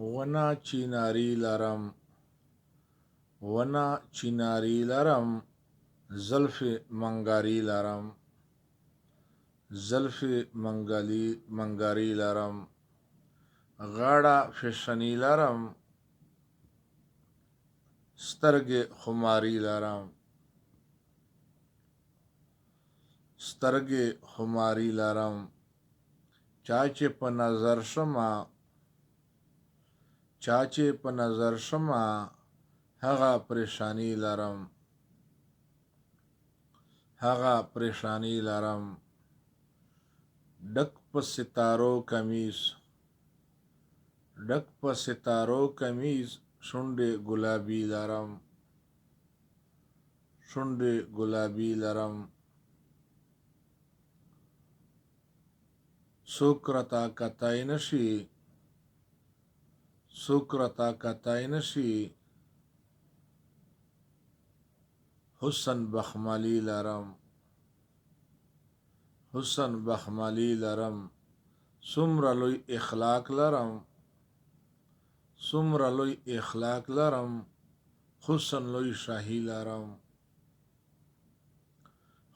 ونه چیناری لرم، ونه چیناری لرم، زلف منگاری لرم، زلف منگاری لرم، غاړه فشنی لرم، سترګې خماری لرم، سترګې خماری لرم، چا چې په نظر شمه، چا چې په نظر شمه، هغه پریشانی لرم، هغه پریشانی لرم، ډک په ستارو کمیس، ډک په ستارو کمیس، شونډې ګلابي لرم، شونډې ګلابي لرم، څوک راته کتای نشي، څوک راته کتای نشي، حسن بخملی لرم، حسن بخملی لرم، څومره لوی اخلاق لرم، څومره لوی اخلاق لرم، حسن لوی شاهی لرم،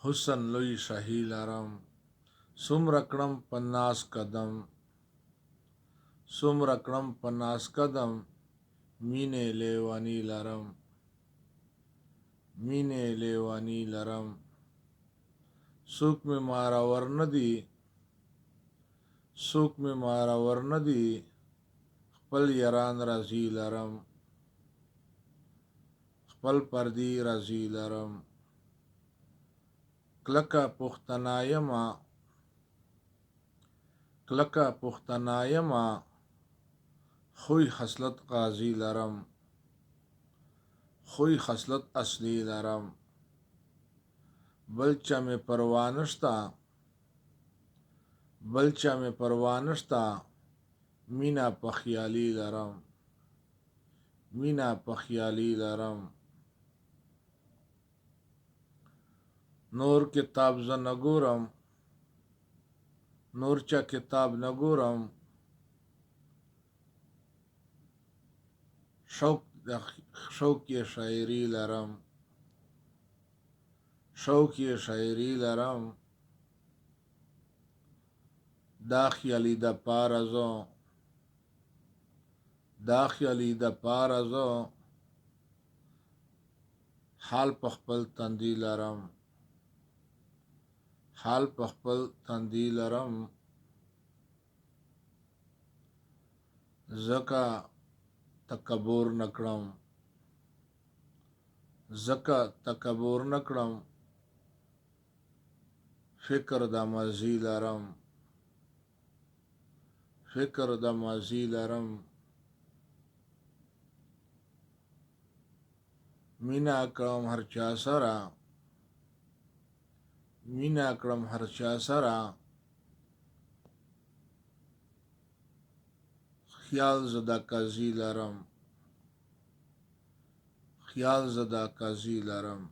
حسن لوی شاهی لرم، څومره کړم په ناز قدم، څومره کړم په ناز قدم، مینې لیوانی لرم، مینې لیوانی لرم، څوک مې مارور ندی، څوک مې مارور ندی، خپل یاران راضی لرم، خپل پردی راضی لرم، کلکه پښتنه یمه، کلکه پښتنه یمه، خوی خصلت قاضی لرم، خوی خصلت اصلی لرم، بل چا مې پروا نشته، بل چا مې پروا نشته، مینا په خیالي لرم، مینا په خیالي لرم، نور کتاب زه نه ګورم، نور چا کتاب نه ګورم، شوق یې شاعري لرم، شوق یې شاعري لرم، دا خیالي د پاره زه، دا خیالي د پاره زه، حال په خپل تندي لرم، حال په خپل تندي لرم، ځکه تکبر نکړم، ځکه تکبر نکړم، فکر د ماضي لرم، فکر د ماضي لرم، مینا کړم هر چا سره، مینا کړم هر چا سره، خیال زده قاضي لرم، خیال زده قاضي لرم.